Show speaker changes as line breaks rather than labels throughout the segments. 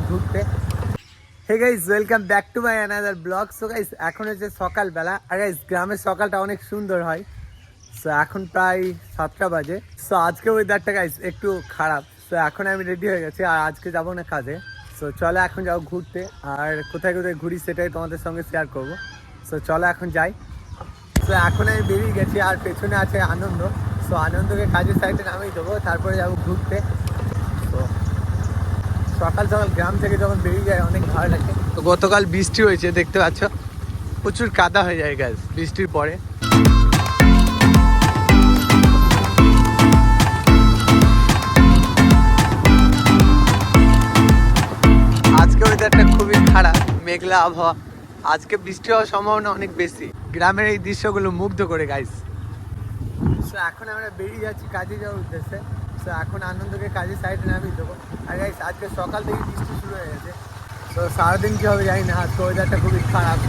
ঘুরতে। Hey guys, welcome back to my another blog. So guys, এখন হচ্ছে সকালবেলা। আর গাইস, গ্রামের সকালটা অনেক সুন্দর হয়। সো এখন প্রায় 7টা বাজে। সো আজকে ওয়েদারটা গাইস একটু খারাপ। সো এখন আমি রেডি হয়ে গেছি, আর আজকে যাবো না কাজে। সো চলো এখন যাবো ঘুরতে, আর কোথায় কোথায় ঘুরি সেটাই তোমাদের সঙ্গে শেয়ার করবো। সো চলো এখন যাই। সো এখন আমি বেরিয়ে গেছি, আর পেছনে আছে আনন্দ। সো আনন্দকে কাজের সাইডে নামিয়ে দেবো, তারপরে যাবো ঘুরতে। তো সকাল সকাল গ্রাম থেকে যখন বেরিয়ে যায় অনেক ভালো লাগে। তো গতকাল বৃষ্টি হয়েছে, দেখতে পাচ্ছ প্রচুর কাদা হয়ে যায় গাছ বৃষ্টির পরে। আজকে ওয়েদারটা খুবই খারাপ, মেঘলা আবহাওয়া। আজকে বৃষ্টি হওয়ার সম্ভাবনা অনেক বেশি। গ্রামের এই দৃশ্যগুলো মুগ্ধ করে গাইস। সো এখন আমরা বেরিয়ে যাচ্ছি কাজে যাওয়ার উদ্দেশ্যে। সো এখন আনন্দকে কাজের সাইডে নামিয়ে দেবো। আর গাইস, আজকে সকাল থেকে বৃষ্টি শুরু হয়ে গেছে। তো সারাদিন কী হবে জানি না, আজকে ওয়েদারটা খুবই খারাপ।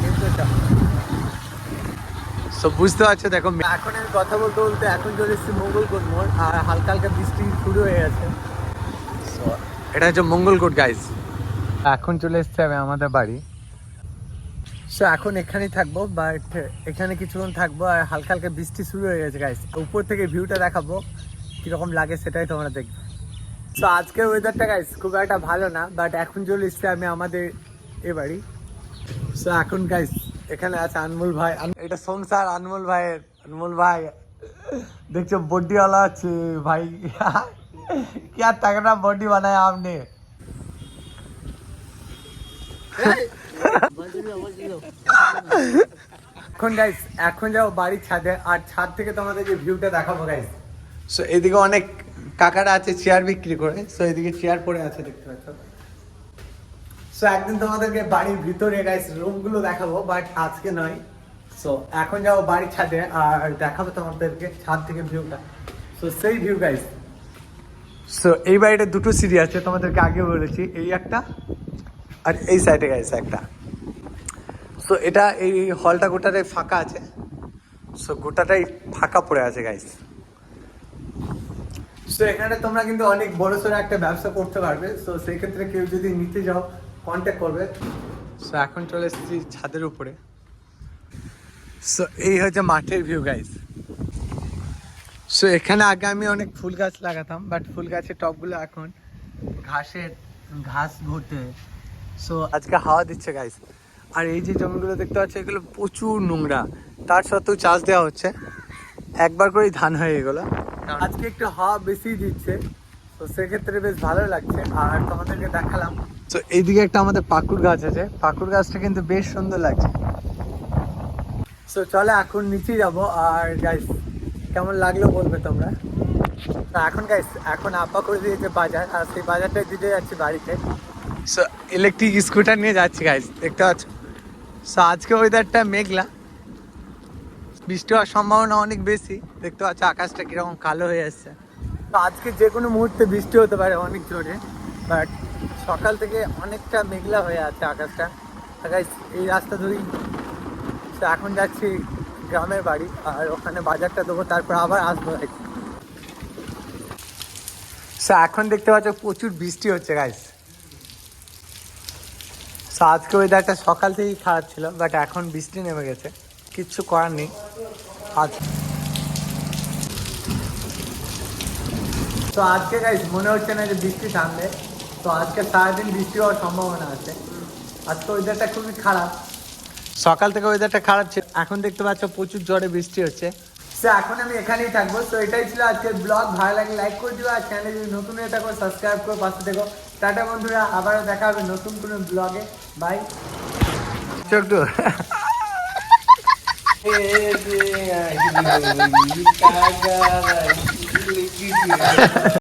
সো বুঝতে পারছো, দেখো এখন আমি কথা বলতে বলতে এখন চলে এসেছি মঙ্গলকোট মোড়, আর হালকা হালকা বৃষ্টি শুরু হয়ে গেছে। সো এটা হচ্ছে মঙ্গলকোট গাইস। এখন চলে এসছে আমি আমাদের বাড়ি। সো এখন এখানেই থাকবো, বাট এখানে কিছুক্ষণ থাকবো, আর হালকা হালকা বৃষ্টি শুরু হয়ে গেছে গাইস। উপর থেকে ভিউটা দেখাবো কীরকম লাগে, সেটাই তোমরা দেখবে। সো আজকের ওয়েদারটা গাইস খুব একটা ভালো না, বাট এখন চলে এসছে আমি আমাদের এ বাড়ি। সো এখন গাইস এখানে আছে আনমোল ভাই। এটা সংসার আনমোল ভাইয়ের। আনমোল ভাই দেখছো বডিওয়ালা আছে ভাই। क्या तगड़ा बॉडी बनाया आपने। এখন গাইস এখন যাবো বাড়ির ছাদে, আর ছাদ থেকে তোমাদের যে ভিউটা দেখাবো গাইস। সো এদিকে অনেক কাকারা আছে চেয়ার বিক্রি করে। সো এদিকে চেয়ার পড়ে আছে, দেখতে পাচ্ছ। সো একদিন তোমাদেরকে বাড়ির ভিতরে গাইস রুমগুলো দেখাবো, বাট আজকে নয়। সো এখন যাবো বাড়ির ছাদে, আর দেখাবো তোমাদেরকে ছাদ থেকে ভিউটা। সো সেই ভিউ গাইস। সো এই বাড়িতে দুটো সিঁড়ি আছে, তোমাদেরকে আগে বলেছি, এই একটা আর এই সাইডে গাইস একটা। সো এটা এই হলটা গোটাটাই ফাঁকা আছে। সো গোটাটাই ফাঁকা পড়ে আছে গাইস। সো এখানে তোমরা কিন্তু অনেক বড় সড়ো একটা ব্যবসা করতে পারবে। সো সেই ক্ষেত্রে কেউ যদি নিতে যাও কন্ট্যাক্ট করবে। সো এখন চলে এসেছি ছাদের উপরে। সো এই হচ্ছে মাঠের ভিউ গাইস। সো এখানে আগে আমি অনেক ফুল গাছ লাগাতাম, বাট ফুল গাছের টবগুলো এখন ঘাস ভর্তি। সো আজকে হাওয়া দিচ্ছে গাইস। আর এই যে জমিগুলো দেখতে পাচ্ছ, এগুলো প্রচুর নোংরা, তার সত্ত্বেও চাষ দেওয়া হচ্ছে। একবার করেই ধান হয়ে গেলো। আজকে একটু হাওয়া বেশি দিচ্ছে, তো সেক্ষেত্রে বেশ ভালো লাগছে। আর তোমাদেরকে দেখালাম। তো এইদিকে একটা আমাদের পাকুড় গাছ আছে, পাকুড় গাছটা কিন্তু বেশ সুন্দর লাগছে। সো চলো এখন নিচে যাবো, আর গাইস কেমন লাগলো বলবে তোমরা। এখন গাইস এখন আপা করে দিয়েছে বাজার, আর সেই বাজারটাই দিতে যাচ্ছি বাড়িতে। সো ইলেকট্রিক স্কুটার নিয়ে যাচ্ছি গাইস, দেখতে পাচ্ছ। সো আজকে ওয়েদারটা মেঘলা, বৃষ্টি হওয়ার সম্ভাবনা অনেক বেশি। দেখতে পাচ্ছ আকাশটা কিরকম কালো হয়ে আসছে। তো আজকে যে কোনো মুহূর্তে বৃষ্টি হতে পারে অনেক জোরে, বাট সকাল থেকে অনেকটা মেঘলা হয়ে আছে আকাশটা। গাইস এই রাস্তা ধরেই এখন যাচ্ছি গ্রামের বাড়ি, আর ওখানে বাজারটা দেবো, তারপর আবার আসবো। সো এখন দেখতে পাচ্ছ প্রচুর বৃষ্টি হচ্ছে গাইস। সো আজকে ওয়েদারটা সকাল থেকেই খারাপ ছিল, বাট এখন বৃষ্টি নেমে গেছে, কিচ্ছু করার নেই। তো আজকে গাইস মনে হচ্ছে না যে বৃষ্টি থামবে। তো আজকে সারাদিন বৃষ্টি হওয়ার সম্ভাবনা আছে। আজকে ওয়েদারটা খুবই খারাপ, সকাল থেকে ওয়েদারটা খারাপ ছিল, এখন দেখতে পাচ্ছ প্রচুর জোরে বৃষ্টি হচ্ছে। সো এখন আমি এখানেই থাকবো। তো এটাই ছিল আজকের ব্লগ। ভালো লাগলে লাইক করে দিও, আর চ্যানেলে যদি নতুন হয়ে থাকো সাবস্ক্রাইব করো, পাশে থেকো। টাটা বন্ধুরা, আবারও দেখা হবে নতুন কোনো ব্লগে। বাই। ছোট্ট